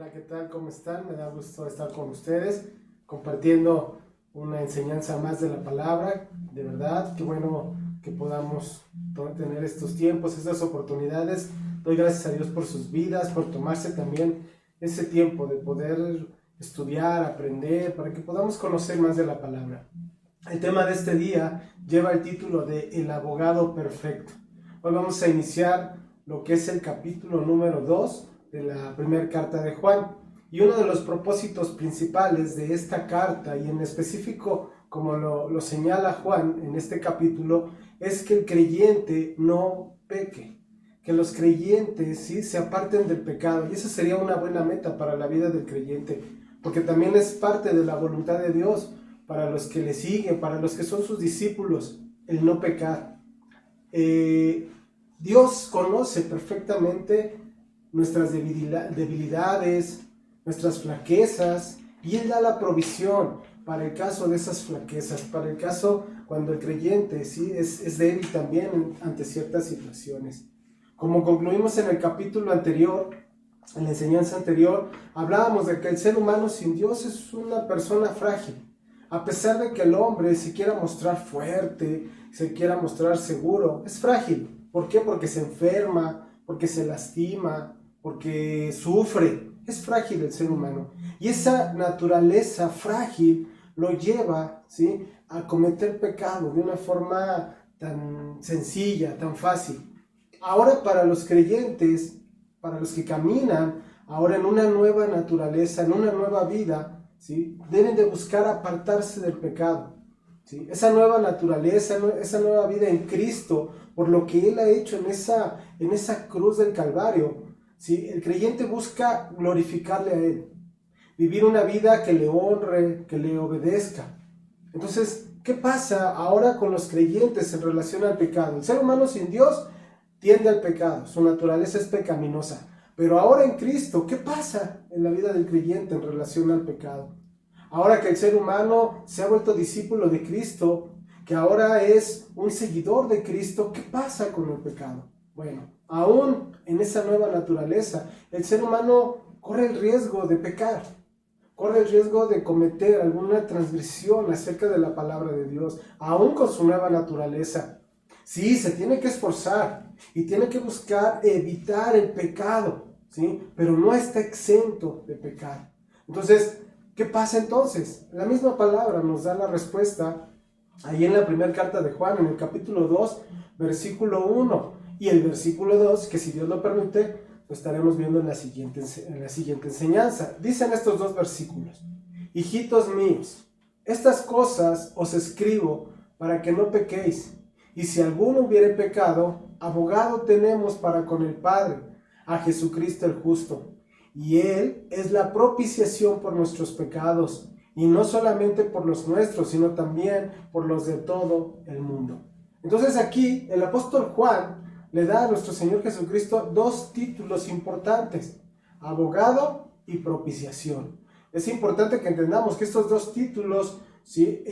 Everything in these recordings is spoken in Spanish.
Hola, ¿qué tal? ¿Cómo están? Me da gusto estar con ustedes, compartiendo una enseñanza más de la palabra. De verdad, qué bueno que podamos tener estos tiempos, estas oportunidades. Doy gracias a Dios por sus vidas, por tomarse también ese tiempo de poder estudiar, aprender, para que podamos conocer más de la palabra. El tema de este día lleva el título de El abogado perfecto. Hoy vamos a iniciar lo que es el capítulo número 2 de la primera carta de Juan. Y uno de los propósitos principales de esta carta, y en específico como lo señala Juan en este capítulo, es que el creyente no peque, que los creyentes ¿sí? se aparten del pecado. Y esa sería una buena meta para la vida del creyente, porque también es parte de la voluntad de Dios para los que le siguen, para los que son sus discípulos, el no pecar. Dios conoce perfectamente nuestras debilidades, nuestras flaquezas, y Él da la provisión para el caso de esas flaquezas, para el caso cuando el creyente ¿sí? es débil también ante ciertas situaciones. Como concluimos en el capítulo anterior, en la enseñanza anterior, hablábamos de que el ser humano sin Dios es una persona frágil. A pesar de que el hombre se quiera mostrar fuerte, se quiera mostrar seguro, es frágil. ¿Por qué? Porque se enferma, porque se lastima, porque sufre. Es frágil el ser humano. Y esa naturaleza frágil lo lleva ¿sí? a cometer pecado de una forma tan sencilla, tan fácil. Ahora para los creyentes, para los que caminan ahora en una nueva naturaleza, en una nueva vida, ¿sí? deben de buscar apartarse del pecado. ¿Sí? Esa nueva naturaleza, esa nueva vida en Cristo, por lo que Él ha hecho en esa cruz del Calvario, ¿sí? El creyente busca glorificarle a Él, vivir una vida que le honre, que le obedezca. Entonces, ¿qué pasa ahora con los creyentes en relación al pecado? El ser humano sin Dios tiende al pecado, su naturaleza es pecaminosa. Pero ahora en Cristo, ¿qué pasa en la vida del creyente en relación al pecado? Ahora que el ser humano se ha vuelto discípulo de Cristo, que ahora es un seguidor de Cristo, ¿qué pasa con el pecado? Bueno, aún en esa nueva naturaleza, el ser humano corre el riesgo de pecar, corre el riesgo de cometer alguna transgresión acerca de la palabra de Dios, aún con su nueva naturaleza. Sí, se tiene que esforzar y tiene que buscar evitar el pecado, ¿sí? Pero no está exento de pecar. Entonces, ¿qué pasa entonces? La misma palabra nos da la respuesta ahí en la primera carta de Juan, en el capítulo 2, versículo 1 y el versículo 2, que si Dios lo permite, lo estaremos viendo en la siguiente enseñanza. Dicen estos dos versículos: hijitos míos, estas cosas os escribo para que no pequéis. Y si alguno hubiere pecado, abogado tenemos para con el Padre, a Jesucristo el justo. Y Él es la propiciación por nuestros pecados, y no solamente por los nuestros, sino también por los de todo el mundo. Entonces aquí el apóstol Juan le da a nuestro Señor Jesucristo dos títulos importantes: abogado y propiciación. Es importante que entendamos que estos dos títulos ¿sí?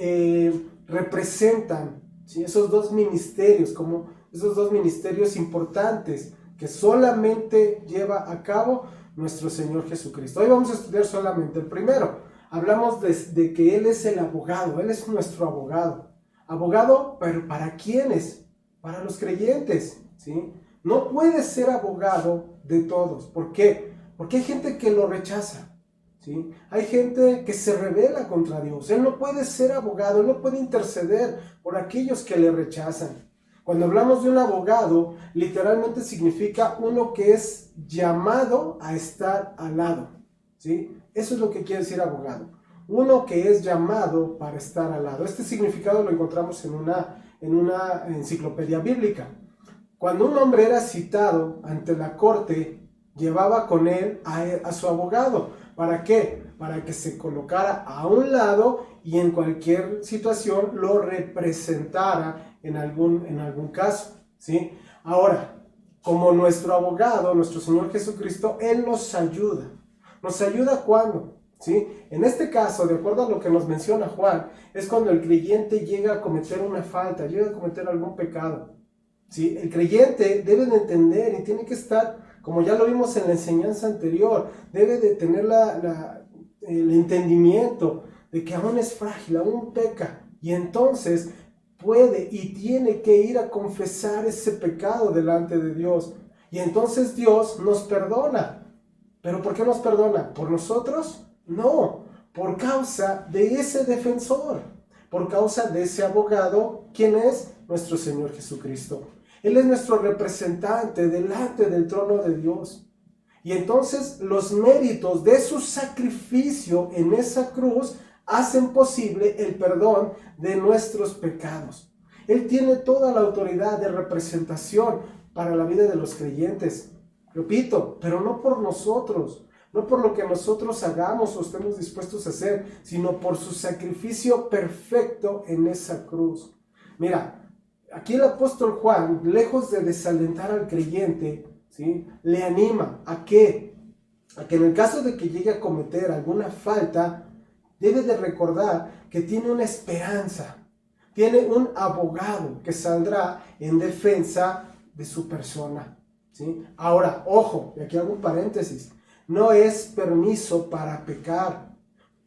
Representan ¿sí? esos dos ministerios, como esos dos ministerios importantes que solamente lleva a cabo nuestro Señor Jesucristo. Hoy vamos a estudiar solamente el primero. Hablamos de que Él es el abogado, Él es nuestro abogado. Abogado, pero ¿para quiénes? Para los creyentes, ¿sí? No puede ser abogado de todos. ¿Por qué? Porque hay gente que lo rechaza, ¿sí? Hay gente que se rebela contra Dios. Él no puede ser abogado, Él no puede interceder por aquellos que le rechazan. Cuando hablamos de un abogado, literalmente significa uno que es llamado a estar al lado, ¿sí? Eso es lo que quiere decir abogado. Uno que es llamado para estar al lado. Este significado lo encontramos en una enciclopedia bíblica. Cuando un hombre era citado ante la corte, llevaba con él a su abogado. ¿Para qué? Para que se colocara a un lado y en cualquier situación lo representara en algún caso, ¿sí? Ahora, como nuestro abogado, nuestro Señor Jesucristo, Él nos ayuda. ¿Nos ayuda cuándo? ¿Sí? En este caso, de acuerdo a lo que nos menciona Juan, es cuando el creyente llega a cometer una falta, llega a cometer algún pecado, ¿sí? El creyente debe de entender y tiene que estar como ya lo vimos en la enseñanza anterior, debe de tener el entendimiento de que aún es frágil, aún peca, y entonces puede y tiene que ir a confesar ese pecado delante de Dios. Y entonces Dios nos perdona. ¿Pero por qué nos perdona? ¿Por nosotros? No, por causa de ese defensor, por causa de ese abogado, ¿quién es? Nuestro Señor Jesucristo. Él es nuestro representante delante del trono de Dios. Y entonces los méritos de su sacrificio en esa cruz hacen posible el perdón de nuestros pecados. Él tiene toda la autoridad de representación para la vida de los creyentes. Repito, pero no por nosotros, no por lo que nosotros hagamos o estemos dispuestos a hacer, sino por su sacrificio perfecto en esa cruz. Mira, aquí el apóstol Juan, lejos de desalentar al creyente, ¿sí?, le anima a que en el caso de que llegue a cometer alguna falta, debe de recordar que tiene una esperanza, tiene un abogado que saldrá en defensa de su persona, ¿sí? Ahora, ojo, y aquí hago un paréntesis, no es permiso para pecar.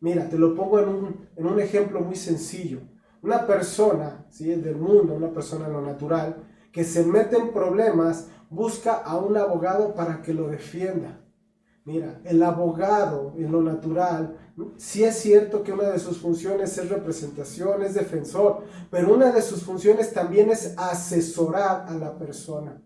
Mira, te lo pongo en un ejemplo muy sencillo. Una persona, ¿sí?, del mundo, una persona en lo natural, que se mete en problemas, busca a un abogado para que lo defienda. Mira, el abogado en lo natural, sí es cierto que una de sus funciones es representación, es defensor, pero una de sus funciones también es asesorar a la persona.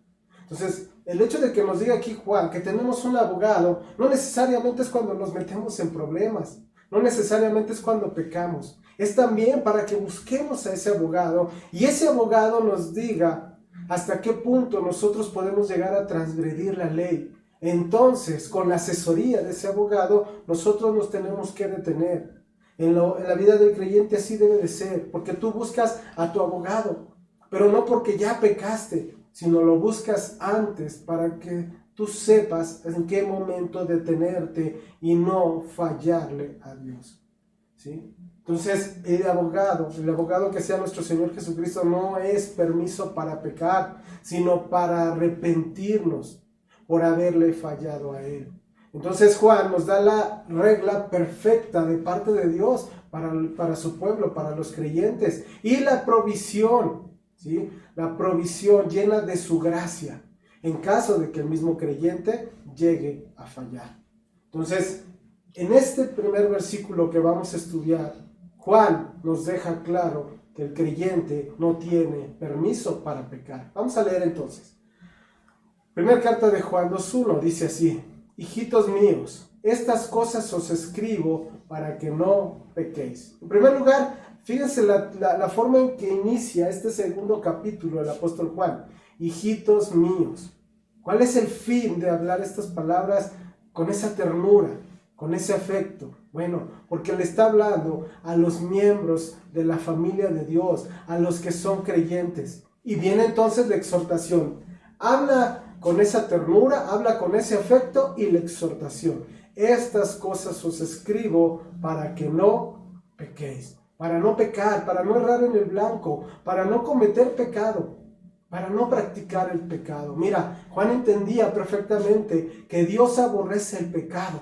Entonces, el hecho de que nos diga aquí Juan que tenemos un abogado, no necesariamente es cuando nos metemos en problemas, no necesariamente es cuando pecamos, es también para que busquemos a ese abogado y ese abogado nos diga hasta qué punto nosotros podemos llegar a transgredir la ley. Entonces, con la asesoría de ese abogado, nosotros nos tenemos que detener. En la vida del creyente así debe de ser, porque tú buscas a tu abogado, pero no porque ya pecaste, sino lo buscas antes para que tú sepas en qué momento detenerte y no fallarle a Dios, ¿sí? Entonces, el abogado que sea nuestro Señor Jesucristo no es permiso para pecar, sino para arrepentirnos por haberle fallado a Él. Entonces Juan nos da la regla perfecta de parte de Dios para su pueblo, para los creyentes, y la provisión, ¿sí?, la provisión llena de su gracia, en caso de que el mismo creyente llegue a fallar. Entonces, en este primer versículo que vamos a estudiar, Juan nos deja claro que el creyente no tiene permiso para pecar. Vamos a leer entonces. Primera carta de Juan 2:1 dice así: hijitos míos, estas cosas os escribo para que no pequéis. En primer lugar, fíjense la forma en que inicia este segundo capítulo el apóstol Juan. Hijitos míos. ¿Cuál es el fin de hablar estas palabras con esa ternura, con ese afecto? Bueno, porque le está hablando a los miembros de la familia de Dios, a los que son creyentes. Y viene entonces la exhortación. Habla con esa ternura, habla con ese afecto y la exhortación. Estas cosas os escribo para que no pequéis, para no pecar, para no errar en el blanco, para no cometer pecado, para no practicar el pecado. Mira, Juan entendía perfectamente que Dios aborrece el pecado,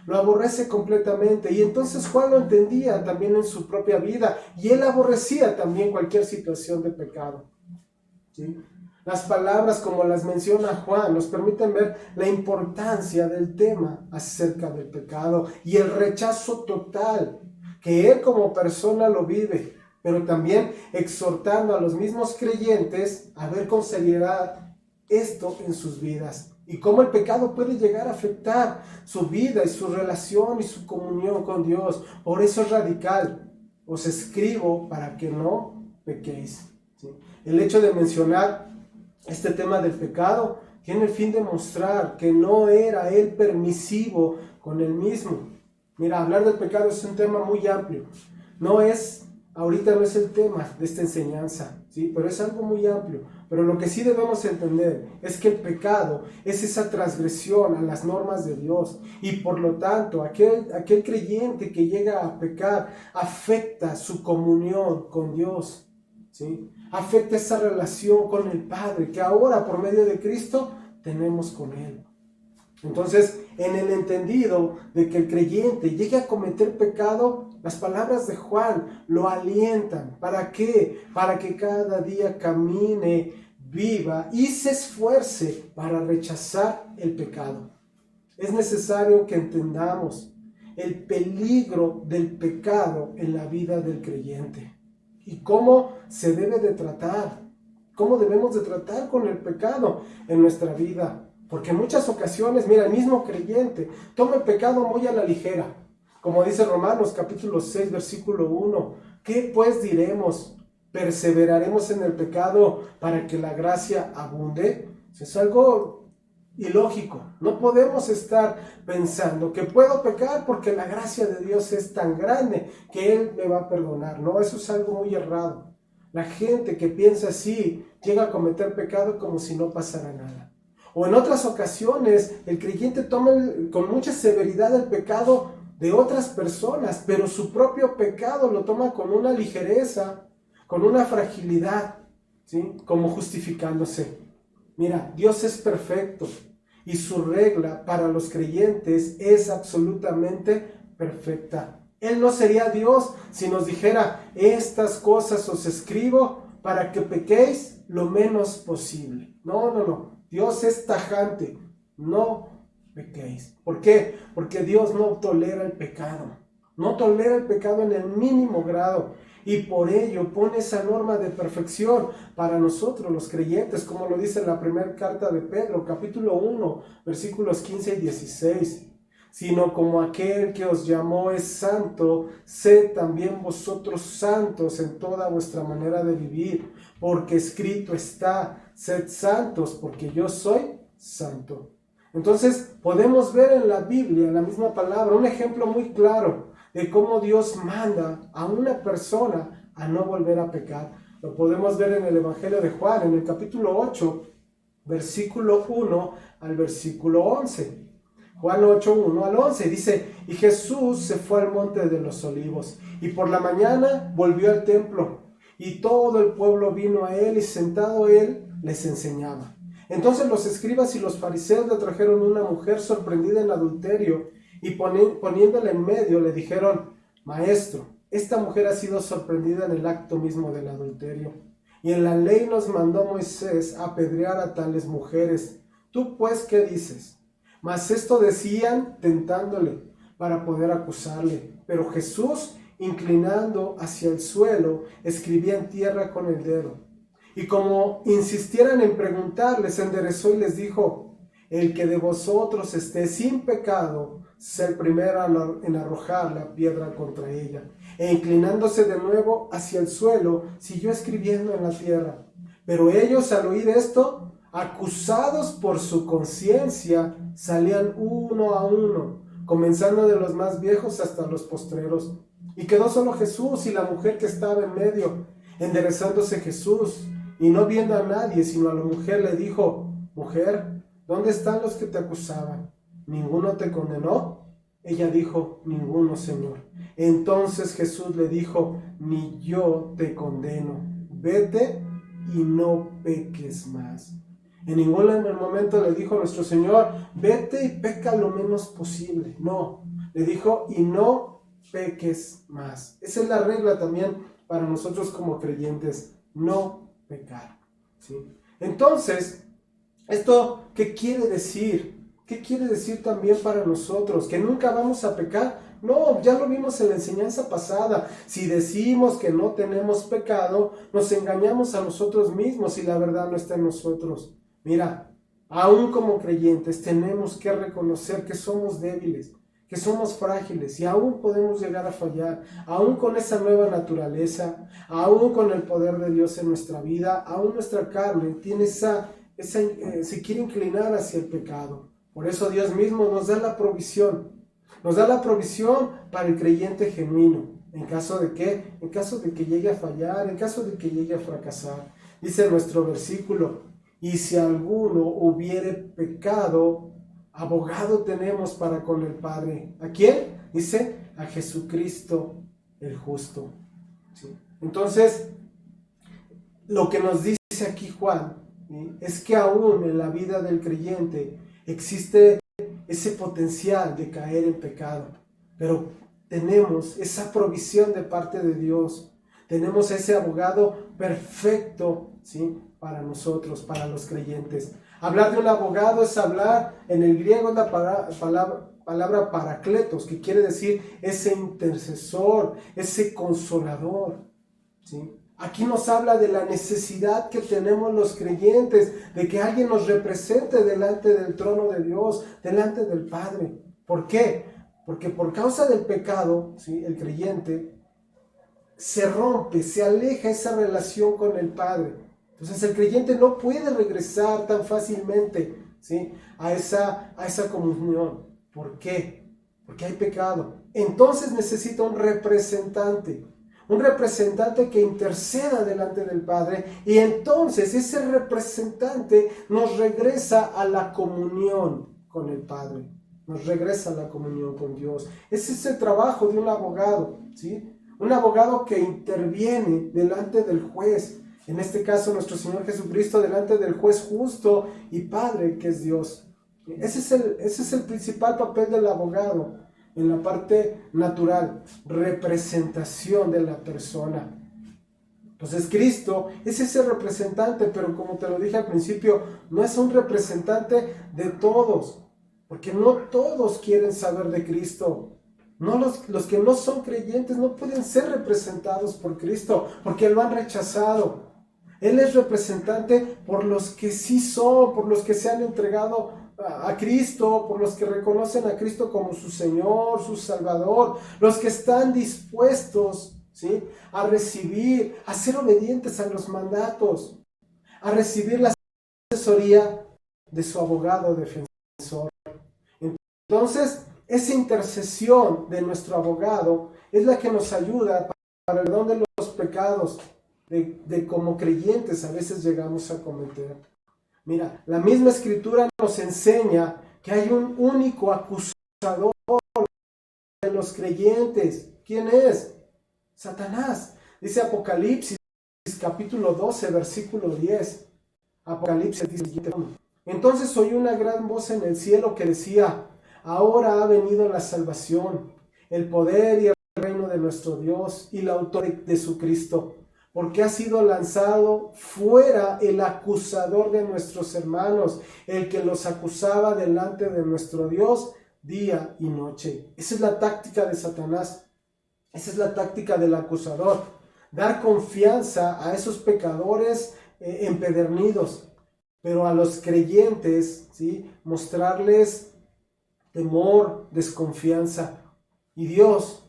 lo aborrece completamente, y entonces Juan lo entendía también en su propia vida, y él aborrecía también cualquier situación de pecado, ¿sí? Las palabras como las menciona Juan nos permiten ver la importancia del tema acerca del pecado y el rechazo total que él como persona lo vive, pero también exhortando a los mismos creyentes a ver con seriedad esto en sus vidas y cómo el pecado puede llegar a afectar su vida y su relación y su comunión con Dios. Por eso es radical. Os escribo para que no pequéis, ¿sí? El hecho de mencionar este tema del pecado tiene el fin de mostrar que no era él permisivo con él mismo. Mira, hablar del pecado es un tema muy amplio. Ahorita no es el tema de esta enseñanza, ¿sí? Pero es algo muy amplio. Pero lo que sí debemos entender es que el pecado es esa transgresión a las normas de Dios. Y por lo tanto, aquel creyente que llega a pecar afecta su comunión con Dios, ¿sí? Afecta esa relación con el Padre que ahora por medio de Cristo tenemos con Él. Entonces, en el entendido de que el creyente llegue a cometer pecado, las palabras de Juan lo alientan. ¿Para qué? Para que cada día camine, viva y se esfuerce para rechazar el pecado. Es necesario que entendamos el peligro del pecado en la vida del creyente y cómo se debe de tratar, cómo debemos de tratar con el pecado en nuestra vida. Porque en muchas ocasiones, mira, el mismo creyente toma el pecado muy a la ligera. Como dice Romanos capítulo 6, versículo 1. ¿Qué pues diremos? ¿Perseveraremos en el pecado para que la gracia abunde? Es algo ilógico. No podemos estar pensando que puedo pecar porque la gracia de Dios es tan grande que Él me va a perdonar. No, eso es algo muy errado. La gente que piensa así llega a cometer pecado como si no pasara nada. O en otras ocasiones, el creyente toma con mucha severidad el pecado de otras personas, pero su propio pecado lo toma con una ligereza, con una fragilidad, ¿sí? Como justificándose. Mira, Dios es perfecto y su regla para los creyentes es absolutamente perfecta. Él no sería Dios si nos dijera, estas cosas os escribo para que pequéis lo menos posible. No. Dios es tajante, no pequéis. ¿Por qué? Porque Dios no tolera el pecado. No tolera el pecado en el mínimo grado. Y por ello pone esa norma de perfección para nosotros los creyentes, como lo dice en la primera carta de Pedro, capítulo 1, versículos 15 y 16. Sino como aquel que os llamó es santo, sed también vosotros santos en toda vuestra manera de vivir, porque escrito está, sed santos, porque yo soy santo. Entonces podemos ver en la Biblia, en la misma palabra, un ejemplo muy claro de cómo Dios manda a una persona a no volver a pecar. Lo podemos ver en el Evangelio de Juan, en el capítulo 8, versículo 1 al versículo 11. Juan 8, 1 al 11 dice, y Jesús se fue al monte de los olivos, y por la mañana volvió al templo, y todo el pueblo vino a él, y sentado él les enseñaba. Entonces los escribas y los fariseos le trajeron una mujer sorprendida en adulterio, y poniéndola en medio le dijeron, Maestro, esta mujer ha sido sorprendida en el acto mismo del adulterio, y en la ley nos mandó Moisés apedrear a tales mujeres. ¿Tú pues qué dices? Mas esto decían tentándole para poder acusarle. Pero Jesús, inclinando hacia el suelo, escribía en tierra con el dedo. Y como insistieran en preguntarle, se enderezó y les dijo, el que de vosotros esté sin pecado, sea el primero en arrojar la piedra contra ella. E inclinándose de nuevo hacia el suelo, siguió escribiendo en la tierra. Pero ellos, al oír esto, acusados por su conciencia, salían uno a uno, comenzando de los más viejos hasta los postreros. Y quedó solo Jesús y la mujer que estaba en medio. Enderezándose Jesús, y no viendo a nadie, sino a la mujer, le dijo, Mujer, ¿dónde están los que te acusaban? ¿Ninguno te condenó? Ella dijo, ninguno, Señor. Entonces Jesús le dijo, ni yo te condeno. Vete y no peques más. En ningún momento le dijo nuestro Señor, vete y peca lo menos posible. No, le dijo, y no peques más. Esa es la regla también para nosotros como creyentes, no pecar, ¿sí? Entonces, ¿esto qué quiere decir? ¿Qué quiere decir también para nosotros? ¿Que nunca vamos a pecar? No, ya lo vimos en la enseñanza pasada. Si decimos que no tenemos pecado, nos engañamos a nosotros mismos y la verdad no está en nosotros. Mira, aún como creyentes tenemos que reconocer que somos débiles, que somos frágiles y aún podemos llegar a fallar, aún con esa nueva naturaleza, aún con el poder de Dios en nuestra vida, aún nuestra carne tiene se quiere inclinar hacia el pecado. Por eso Dios mismo nos da la provisión para el creyente genuino. ¿En caso de qué? En caso de que llegue a fallar, en caso de que llegue a fracasar. Dice nuestro versículo, y si alguno hubiere pecado, abogado tenemos para con el Padre. ¿A quién? Dice, a Jesucristo el justo. ¿Sí? Entonces, lo que nos dice aquí Juan, ¿sí?, es que aún en la vida del creyente existe ese potencial de caer en pecado. Pero tenemos esa provisión de parte de Dios. Tenemos ese abogado perfecto, ¿sí?, para nosotros, para los creyentes. Hablar de un abogado es hablar, en el griego es la palabra paracletos, que quiere decir ese intercesor, ese consolador, ¿sí? Aquí nos habla de la necesidad que tenemos los creyentes, de que alguien nos represente delante del trono de Dios, delante del Padre. ¿Por qué? Porque por causa del pecado, ¿sí?, el creyente se rompe, se aleja esa relación con el Padre. Entonces el creyente no puede regresar tan fácilmente, ¿sí?, a esa comunión. ¿Por qué? Porque hay pecado. Entonces necesita un representante que interceda delante del Padre, y entonces ese representante nos regresa a la comunión con el Padre, nos regresa a la comunión con Dios. Ese es el trabajo de un abogado, ¿sí? Un abogado que interviene delante del juez, en este caso nuestro Señor Jesucristo, delante del juez justo y Padre que es Dios. Ese es el principal papel del abogado en la parte natural, representación de la persona. Entonces Cristo es ese representante, pero como te lo dije al principio, no es un representante de todos, porque no todos quieren saber de Cristo. No, los que no son creyentes no pueden ser representados por Cristo, porque lo han rechazado. Él es representante por los que sí son, por los que se han entregado a Cristo, por los que reconocen a Cristo como su Señor, su Salvador, los que están dispuestos, ¿sí?, a recibir, a ser obedientes a los mandatos, a recibir la asesoría de su abogado defensor. Entonces, esa intercesión de nuestro abogado es la que nos ayuda para el perdón de los pecados de como creyentes a veces llegamos a cometer. Mira, la misma Escritura nos enseña que hay un único acusador de los creyentes. ¿Quién es? Satanás. Dice Apocalipsis, capítulo 12, versículo 10. Apocalipsis dice: entonces oí una gran voz en el cielo que decía: ahora ha venido la salvación, el poder y el reino de nuestro Dios y la autoridad de su Cristo, porque ha sido lanzado fuera el acusador de nuestros hermanos, el que los acusaba delante de nuestro Dios día y noche. Esa es la táctica de Satanás, esa es la táctica del acusador, dar confianza a esos pecadores empedernidos, pero a los creyentes, ¿sí?, mostrarles temor, desconfianza. Y Dios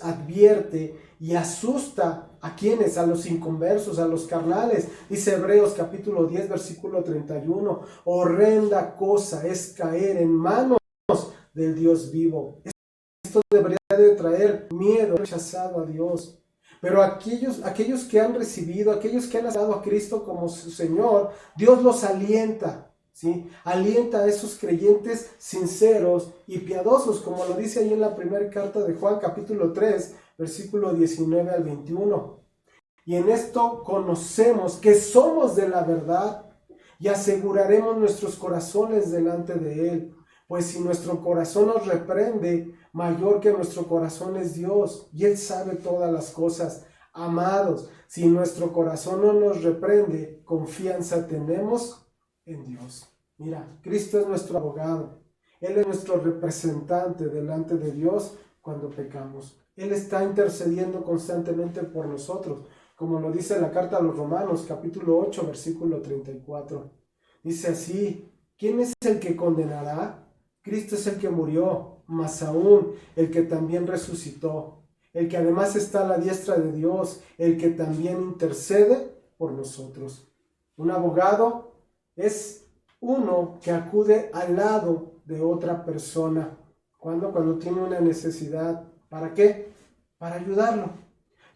advierte y asusta ¿a quiénes? A los inconversos, a los carnales. Dice Hebreos capítulo 10, versículo 31, horrenda cosa es caer en manos del Dios vivo. Esto debería de traer miedo, rechazado a Dios. Pero aquellos que han recibido, aquellos que han aceptado a Cristo como su Señor, Dios los alienta, ¿sí? Alienta a esos creyentes sinceros y piadosos, como lo dice ahí en la primera carta de Juan, capítulo 3, versículo 19 al 21. Y en esto conocemos que somos de la verdad y aseguraremos nuestros corazones delante de Él. Pues si nuestro corazón nos reprende, mayor que nuestro corazón es Dios, y Él sabe todas las cosas. Amados, si nuestro corazón no nos reprende, confianza tenemos en Dios. Mira, Cristo es nuestro abogado. Él es nuestro representante delante de Dios cuando pecamos. Él está intercediendo constantemente por nosotros, como lo dice la carta a los Romanos, capítulo 8, versículo 34. Dice así: ¿quién es el que condenará? Cristo es el que murió, más aún el que también resucitó, el que además está a la diestra de Dios, el que también intercede por nosotros. Un abogado es uno que acude al lado de otra persona. Cuando tiene una necesidad. ¿Para qué? Para ayudarlo.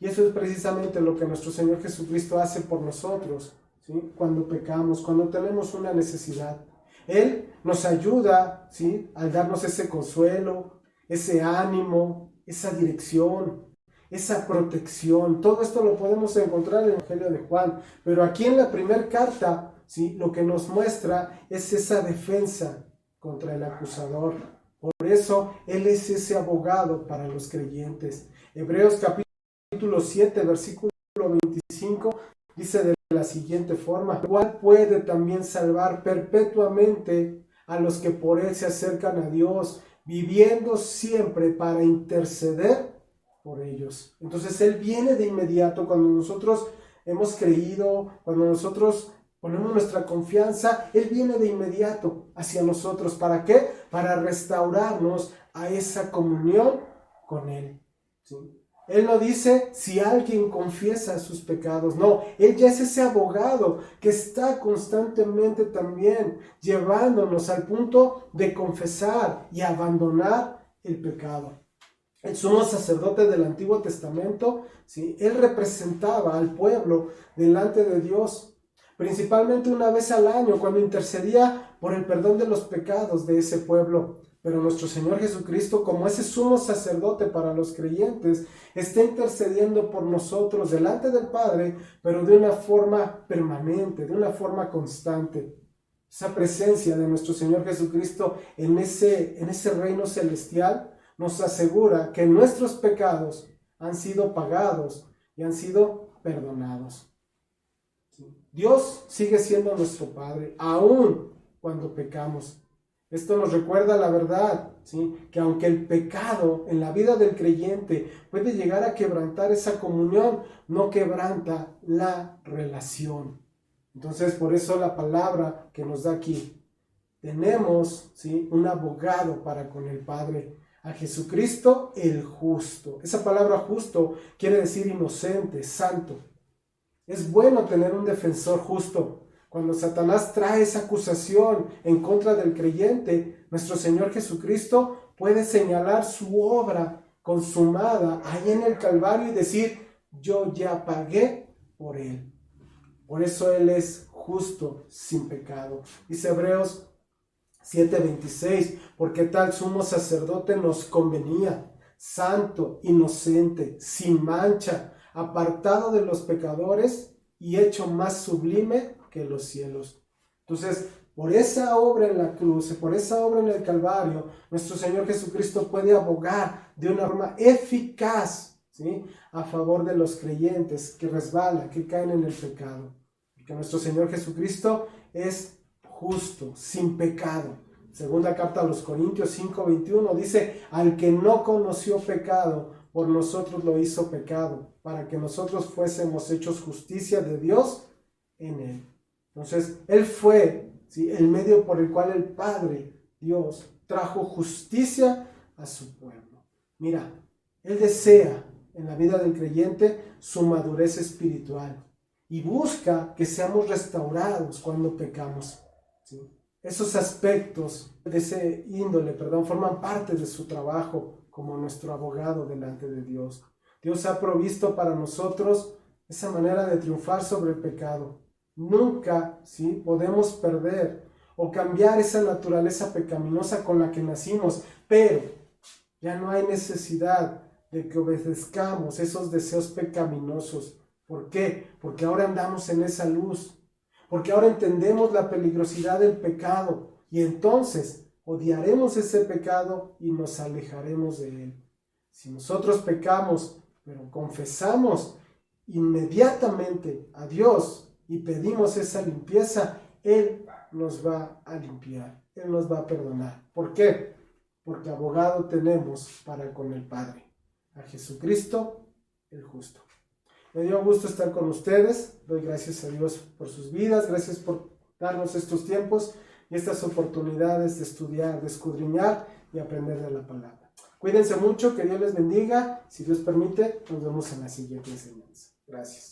Y eso es precisamente lo que nuestro Señor Jesucristo hace por nosotros, ¿sí? Cuando pecamos, cuando tenemos una necesidad. Él nos ayuda, ¿sí?, al darnos ese consuelo, ese ánimo, esa dirección, esa protección. Todo esto lo podemos encontrar en el Evangelio de Juan. Pero aquí en la primera carta, ¿sí?, lo que nos muestra es esa defensa, contra el acusador. Por eso Él es ese abogado para los creyentes. Hebreos capítulo 7, versículo 25, dice de la siguiente forma: el cual puede también salvar perpetuamente a los que por Él se acercan a Dios, viviendo siempre para interceder por ellos. Entonces Él viene de inmediato cuando nosotros hemos creído, cuando nosotros ponemos nuestra confianza. Él viene de inmediato hacia nosotros. ¿Para qué? Para restaurarnos a esa comunión con Él. ¿Sí? Él no dice si alguien confiesa sus pecados. No, Él ya es ese abogado que está constantemente también llevándonos al punto de confesar y abandonar el pecado. El sumo sacerdote del Antiguo Testamento, ¿sí? Él representaba al pueblo delante de Dios, principalmente una vez al año, cuando intercedía por el perdón de los pecados de ese pueblo. Pero nuestro Señor Jesucristo, como ese sumo sacerdote para los creyentes, está intercediendo por nosotros delante del Padre, pero de una forma permanente, de una forma constante. Esa presencia de nuestro Señor Jesucristo en ese reino celestial nos asegura que nuestros pecados han sido pagados y han sido perdonados. Dios sigue siendo nuestro Padre, aun cuando pecamos. Esto nos recuerda la verdad, ¿sí? Que aunque el pecado en la vida del creyente puede llegar a quebrantar esa comunión, no quebranta la relación. Entonces, por eso la palabra que nos da aquí, tenemos, ¿sí?, un abogado para con el Padre, a Jesucristo el justo. Esa palabra justo quiere decir inocente, santo. Es bueno tener un defensor justo. Cuando Satanás trae esa acusación en contra del creyente, nuestro Señor Jesucristo puede señalar su obra consumada ahí en el Calvario y decir: yo ya pagué por él. Por eso Él es justo, sin pecado. Dice Hebreos 7:26, porque tal sumo sacerdote nos convenía, santo, inocente, sin mancha, apartado de los pecadores y hecho más sublime que los cielos. Entonces, por esa obra en la cruz, por esa obra en el Calvario, nuestro Señor Jesucristo puede abogar de una forma eficaz, ¿sí?, a favor de los creyentes que resbalan, que caen en el pecado. Porque nuestro Señor Jesucristo es justo, sin pecado. Segunda carta a los Corintios 5:21 dice: al que no conoció pecado, por nosotros lo hizo pecado, para que nosotros fuésemos hechos justicia de Dios en él. Entonces, Él fue, ¿sí?, el medio por el cual el Padre, Dios, trajo justicia a su pueblo. Mira, Él desea en la vida del creyente su madurez espiritual y busca que seamos restaurados cuando pecamos, ¿sí? Esos aspectos de ese índole, forman parte de su trabajo como nuestro abogado delante de Dios. Dios ha provisto para nosotros esa manera de triunfar sobre el pecado. Nunca, ¿sí?, podemos perder o cambiar esa naturaleza pecaminosa con la que nacimos, pero ya no hay necesidad de que obedezcamos esos deseos pecaminosos. ¿Por qué? Porque ahora andamos en esa luz, porque ahora entendemos la peligrosidad del pecado y entonces odiaremos ese pecado y nos alejaremos de él. Si nosotros pecamos, pero confesamos inmediatamente a Dios y pedimos esa limpieza, Él nos va a limpiar, Él nos va a perdonar. ¿Por qué? Porque abogado tenemos para con el Padre, a Jesucristo el justo. Me dio gusto estar con ustedes. Doy gracias a Dios por sus vidas. Gracias por darnos estos tiempos y estas oportunidades de estudiar, de escudriñar y aprender de la palabra. Cuídense mucho, que Dios les bendiga. Si Dios permite, nos vemos en la siguiente enseñanza. Gracias.